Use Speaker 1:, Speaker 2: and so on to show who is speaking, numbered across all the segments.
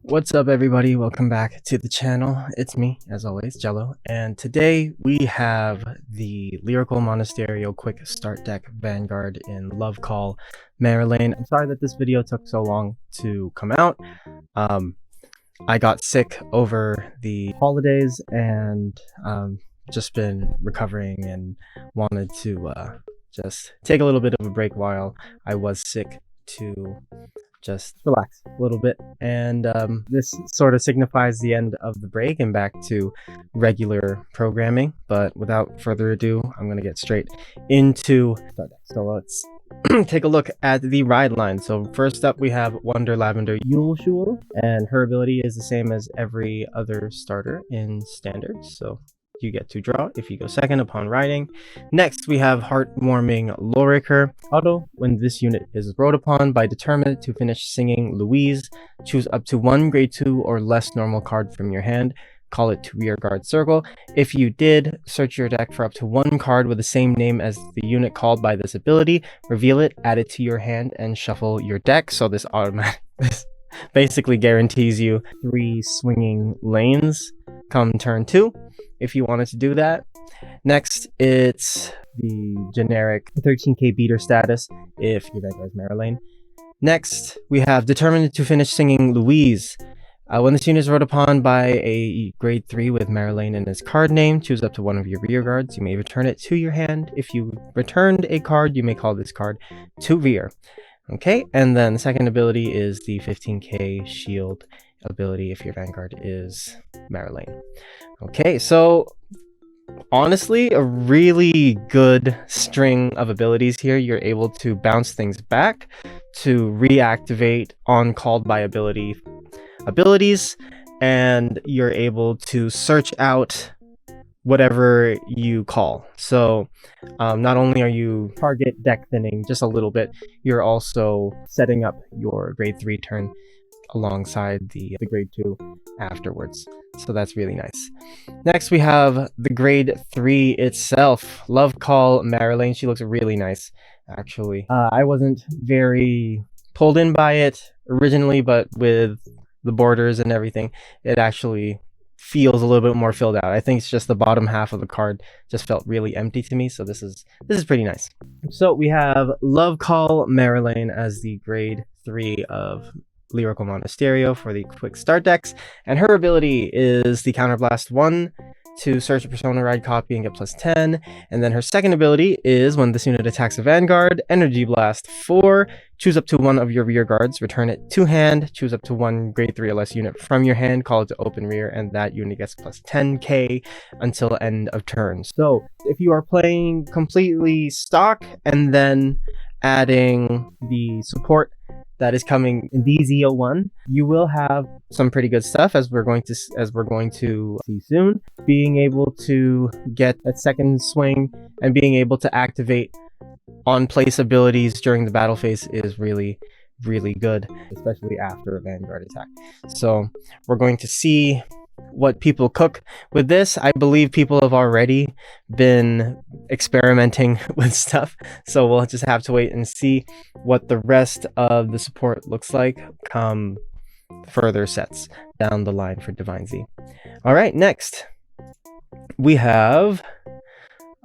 Speaker 1: What's up, everybody? Welcome back to the channel. It's me, as always, Jello, and today we have the Lyrical Monasterio Quick Start Deck Vanguard in Love Call Marlean. I'm sorry that this video took so long to come out. I got sick over the holidays and just been recovering and wanted to just take a little bit of a break while I was sick to just relax a little bit, and this sort of signifies the end of the break and back to regular programming. But without further ado, I'm going to get straight into Start Deck. So let's take a look at the ride line. So first up, we have Wonder Lavender Yuleshul, and her ability is the same as every other starter in Standard, so you get to draw if you go second upon riding. Next, we have Heartwarming Loriker. Auto, when this unit is rode upon by Determined to finish singing Louise, choose up to one grade 2 or less normal card from your hand. Call it to rearguard circle. If you did, search your deck for up to one card with the same name as the unit called by this ability, reveal it, add it to your hand, and shuffle your deck. So this basically guarantees you 3 swinging lanes come turn 2 if you wanted to do that. Next, it's the generic 13k beater status if your Vanguard is Marlean. Next, we have Determined to finish singing Louise. When this unit is rode upon by a grade 3 with Marlean in its card name, choose up to one of your rear guards. You may return it to your hand. If you returned a card, you may call this card to rear. Okay, and then the second ability is the 15k shield ability if your Vanguard is Marlean. Okay, so honestly, a really good string of abilities here. You're able to bounce things back, to reactivate on called by abilities, and you're able to search out whatever you call. So not only are you target deck thinning just a little bit, you're also setting up your grade 3 turn alongside the grade 2 afterwards. So that's really nice. Next, we have the grade 3 itself, Love Call Marlean. She looks really nice, actually. I wasn't very pulled in by it originally, but with the borders and everything, it actually feels a little bit more filled out. I think it's just the bottom half of the card just felt really empty to me, so this is pretty nice. So we have Love Call Marlean as the grade 3 of Lyrical Monasterio for the quick start decks, and her ability is the Counterblast 1 to search a Persona Ride copy and get +10, and then her second ability is when this unit attacks a Vanguard, Energy Blast 4, choose up to one of your rear guards, return it to hand, choose up to one grade 3 or less unit from your hand, call it to open rear, and that unit gets +10k until end of turn. So if you are playing completely stock and then adding the support that is coming in DZ01, you will have some pretty good stuff, as we're going to see soon. Being able to get a second swing and being able to activate on place abilities during the battle phase is really good, especially after a Vanguard attack. So we're going to see what people cook with this. I believe people have already been experimenting with stuff, so we'll just have to wait and see what the rest of the support looks like come further sets down the line for Divine Z. All right, next we have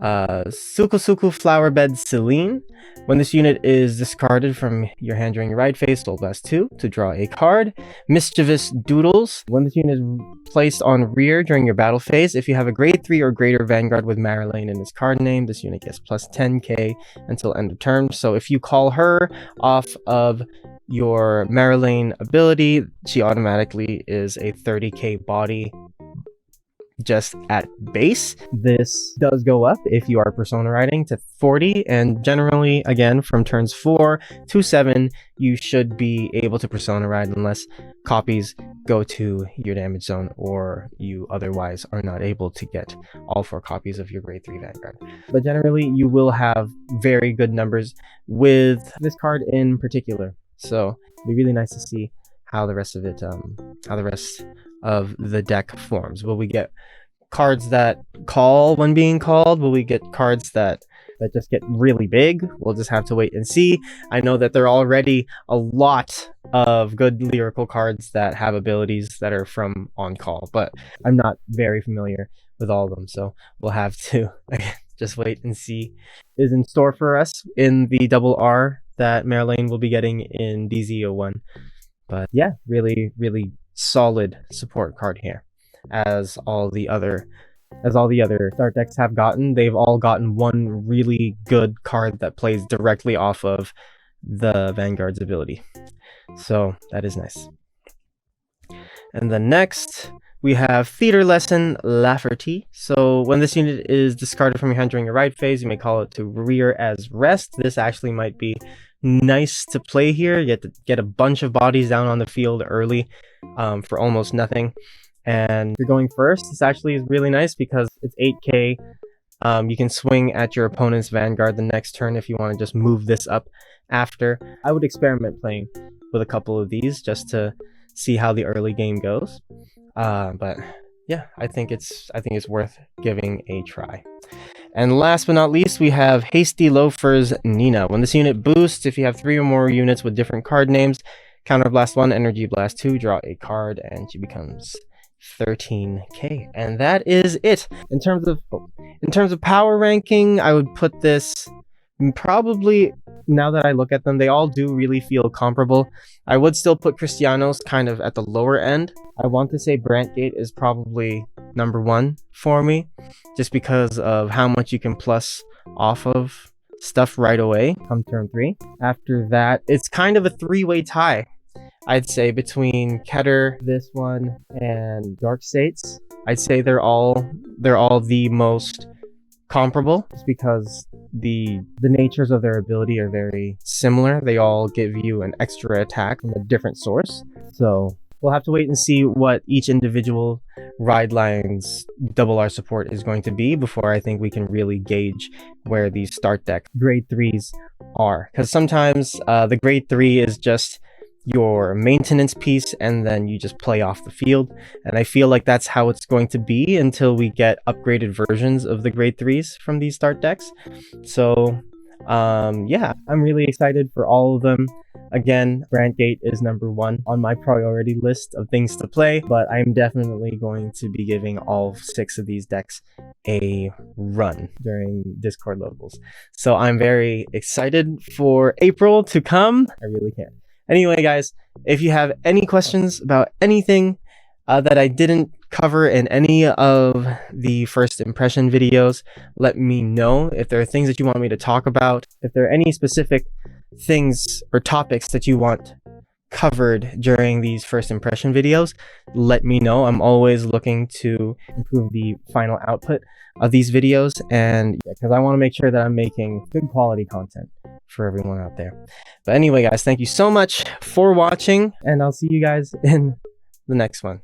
Speaker 1: Suku Flowerbed Celine. When this unit is discarded from your hand during your ride phase, Soul Blast 2 to draw a card. Mischievous Doodles. When this unit is placed on rear during your battle phase, if you have a grade 3 or greater Vanguard with Marlean in its card name, this unit gets +10k until end of turn. So if you call her off of your Marlean ability, she automatically is a 30k body just at base. This does go up if you are Persona riding to 40, and generally, again, from turns 4 to 7, you should be able to Persona ride unless copies go to your damage zone or you otherwise are not able to get all 4 copies of your grade 3 Vanguard. But generally, you will have very good numbers with this card in particular. So it'll be really nice to see how the rest of it, how the rest of the deck forms. Will we get cards that call when being called? Will we get cards that that just get really big. We'll just have to wait and see. I know that there are already a lot of good lyrical cards that have abilities that are from On Call, but I'm not very familiar with all of them, so we'll have to just wait and see is in store for us in the double R that Marlean will be getting in DZ01. But yeah, really solid support card here, as all the other start decks have gotten. They've all gotten one really good card that plays directly off of the Vanguard's ability, so that is nice. And then next we have Theater Lesson Lafferty. So when this unit is discarded from your hand during a ride phase, you may call it to rear as rest. This actually might be nice to play here. You get to get a bunch of bodies down on the field early for almost nothing. And if you're going first, this actually is really nice because it's 8k. You can swing at your opponent's Vanguard the next turn if you want to just move this up after. I would experiment playing with a couple of these just to see how the early game goes. But yeah, I think it's worth giving a try. And last but not least, we have Hasty Loafers Nina. When this unit boosts, if you have 3 or more units with different card names, Counterblast 1, Energy Blast 2, draw a card, and she becomes 13k. And that is it. In terms of power ranking, I would put this probably, now that I look at them, they all do really feel comparable. I would still put Cristiano's kind of at the lower end. I want to say Brantgate is probably number 1 for me, just because of how much you can plus off of stuff right away come turn 3. After that, it's kind of a 3-way tie, I'd say, between Keter, this one, and Dark States. I'd say they're all the most comparable, just because the natures of their ability are very similar. They all give you an extra attack from a different source. So we'll have to wait and see what each individual ride line's double R support is going to be before I think we can really gauge where these start deck grade 3s are. Because sometimes the grade 3 is just your maintenance piece and then you just play off the field, and I feel like that's how it's going to be until we get upgraded versions of the grade 3s from these start decks. So yeah, I'm really excited for all of them. Again, Brantgate is number 1 on my priority list of things to play, but I'm definitely going to be giving all 6 of these decks a run during Discord locals. So I'm very excited for April to come. I really can't. Anyway, guys, if you have any questions about anything that I didn't cover in any of the first impression videos, let me know. If there are things that you want me to talk about, if there are any specific things or topics that you want covered during these first impression videos, let me know. I'm always looking to improve the final output of these videos, and because I want to make sure that I'm making good quality content for everyone out there. But anyway, guys, thank you so much for watching, and I'll see you guys in the next one.